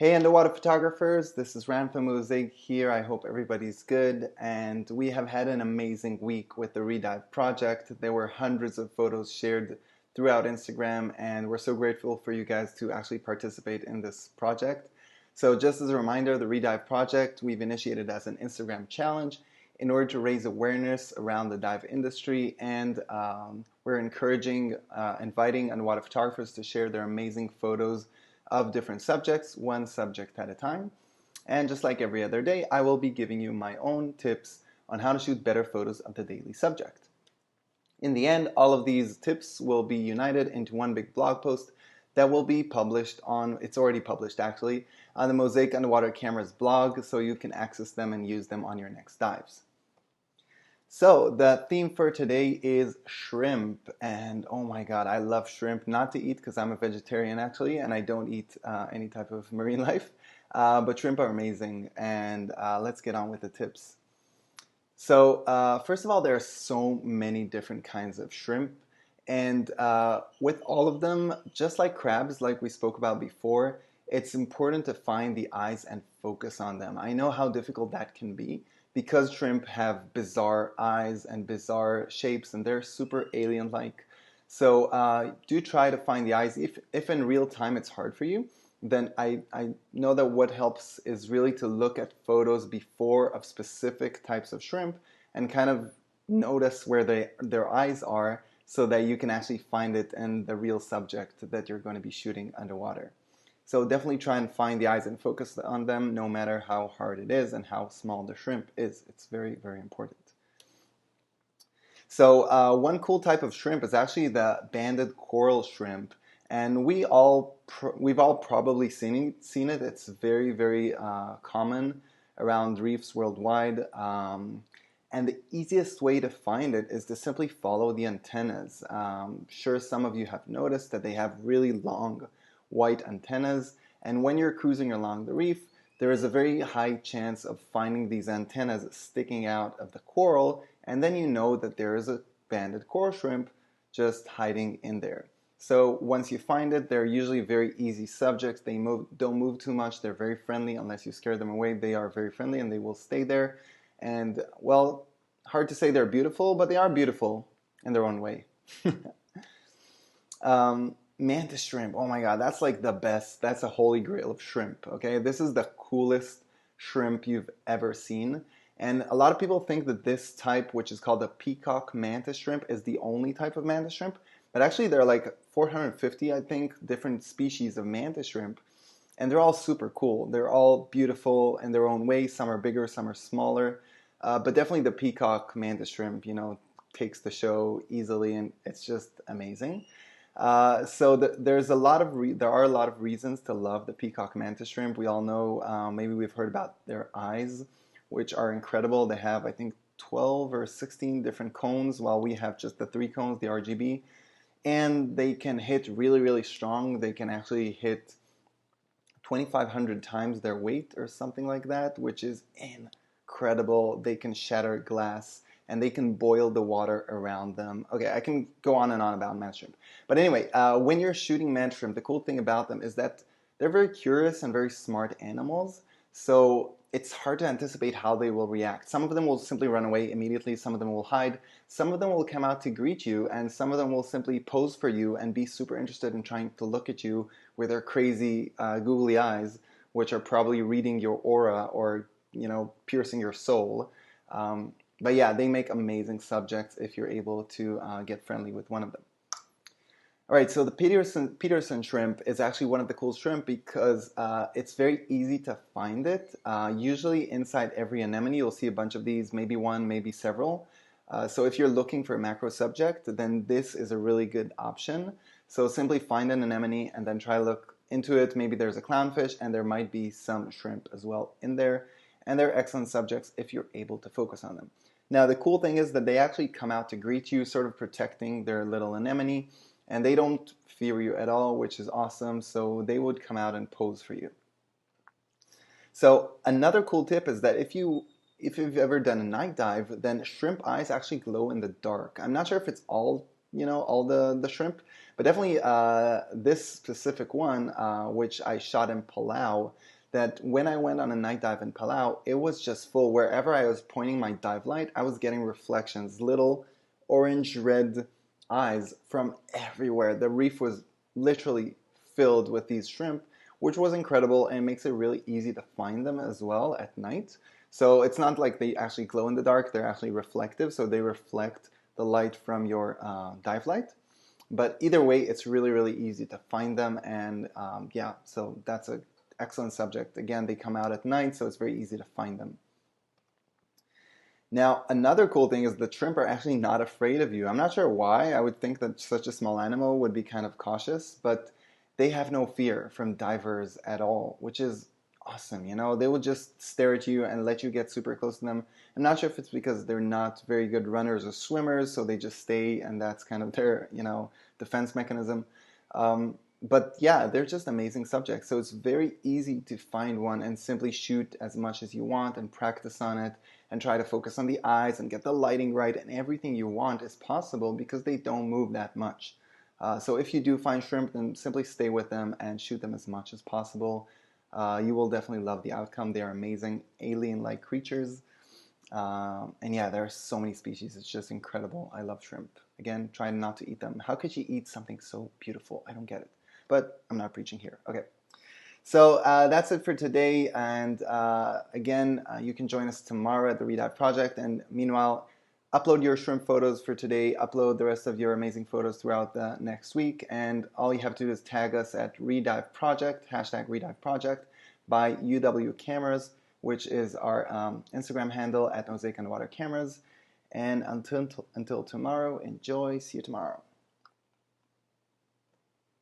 Hey underwater photographers, this is Ran from Mozaik here. I hope everybody's good, and we have had an amazing week with the Redive project. There were hundreds of photos shared throughout Instagram, and we're so grateful for you guys to actually participate in this project. So just as a reminder, the Redive project we've initiated as an Instagram challenge in order to raise awareness around the dive industry, and we're inviting underwater photographers to share their amazing photos of different subjects, one subject at a time. And just like every other day, I will be giving you my own tips on how to shoot better photos of the daily subject. In the end, all of these tips will be united into one big blog post that will be published on, it's already published actually, on the Mozaik Underwater Cameras blog, so you can access them and use them on your next dives. So the theme for today is shrimp, and oh my god, I love shrimp. Not to eat because I'm a vegetarian actually, and I don't eat any type of marine life, but shrimp are amazing, and let's get on with the tips. So first of all, there are so many different kinds of shrimp, and with all of them, just like crabs, like we spoke about before, it's important to find the eyes and focus on them. I know how difficult that can be because shrimp have bizarre eyes and bizarre shapes, and they're super alien-like. So do try to find the eyes. If in real time it's hard for you, then I know that what helps is really to look at photos before of specific types of shrimp and kind of notice where their eyes are so that you can actually find it in the real subject that you're going to be shooting underwater. So definitely try and find the eyes and focus on them no matter how hard it is and how small the shrimp is. It's very, very important. So one cool type of shrimp is actually the banded coral shrimp, and we've all probably seen it. It's very, very common around reefs worldwide. And the easiest way to find it is to simply follow the antennas. Sure, some of you have noticed that they have really long white antennas, and when you're cruising along the reef, there is a very high chance of finding these antennas sticking out of the coral, and then you know that there is a banded coral shrimp just hiding in there. So once you find it, they're usually very easy subjects. They don't move too much. They're very friendly. Unless you scare them away, they are very friendly and they will stay there. And well, hard to say they're beautiful, but they are beautiful in their own way. Mantis shrimp, oh my god, that's like the best. That's a holy grail of shrimp, okay? This is the coolest shrimp you've ever seen. And a lot of people think that this type, which is called the peacock mantis shrimp, is the only type of mantis shrimp. But actually there are like 450, I think, different species of mantis shrimp. And they're all super cool. They're all beautiful in their own way. Some are bigger, some are smaller. But definitely the peacock mantis shrimp, takes the show easily, and it's just amazing. So there are a lot of reasons to love the peacock mantis shrimp. We all know, maybe we've heard about their eyes, which are incredible. They have, I think, 12 or 16 different cones, while we have just the 3 cones, the RGB. And they can hit really, really strong. They can actually hit 2,500 times their weight or something like that, which is incredible. They can shatter glass, and they can boil the water around them. Okay, I can go on and on about mantis shrimp. But anyway, when you're shooting mantis shrimp, the cool thing about them is that they're very curious and very smart animals. So it's hard to anticipate how they will react. Some of them will simply run away immediately. Some of them will hide. Some of them will come out to greet you, and some of them will simply pose for you and be super interested in trying to look at you with their crazy googly eyes, which are probably reading your aura or piercing your soul. But yeah, they make amazing subjects if you're able to get friendly with one of them. All right, so the Peterson shrimp is actually one of the cool shrimp because it's very easy to find it. Usually inside every anemone, you'll see a bunch of these, maybe one, maybe several. So if you're looking for a macro subject, then this is a really good option. So simply find an anemone and then try to look into it. Maybe there's a clownfish, and there might be some shrimp as well in there. And they're excellent subjects if you're able to focus on them. Now, the cool thing is that they actually come out to greet you, sort of protecting their little anemone, and they don't fear you at all, which is awesome. So they would come out and pose for you. So another cool tip is that if you've ever done a night dive, then shrimp eyes actually glow in the dark. I'm not sure if it's all the shrimp, But definitely this specific one, which I shot in Palau, that when I went on a night dive in Palau, it was just full. Wherever I was pointing my dive light, I was getting reflections, little orange red eyes from everywhere. The reef was literally filled with these shrimp, which was incredible, and makes it really easy to find them as well at night. So it's not like they actually glow in the dark, they're actually reflective, so they reflect the light from your dive light. But either way, it's really, really easy to find them, and yeah, so that's an excellent subject. Again, they come out at night, so it's very easy to find them. Now, another cool thing is the shrimp are actually not afraid of you. I'm not sure why. I would think that such a small animal would be kind of cautious, but they have no fear from divers at all, which is awesome. You know, they will just stare at you and let you get super close to them. I'm not sure if it's because they're not very good runners or swimmers, so they just stay, and that's kind of their, defense mechanism. But yeah, they're just amazing subjects. So it's very easy to find one and simply shoot as much as you want and practice on it and try to focus on the eyes and get the lighting right, and everything you want is possible because they don't move that much. So if you do find shrimp, then simply stay with them and shoot them as much as possible. You will definitely love the outcome. They are amazing alien-like creatures. And yeah, there are so many species. It's just incredible. I love shrimp. Again, try not to eat them. How could you eat something so beautiful? I don't get it. But I'm not preaching here. Okay. So that's it for today. And again, you can join us tomorrow at the Redive Project. And meanwhile, upload your shrimp photos for today. Upload the rest of your amazing photos throughout the next week. And all you have to do is tag us at Redive Project, #Redive Project, by UW Cameras, which is our Instagram handle at Mozaik UW Cameras. And until tomorrow, enjoy. See you tomorrow.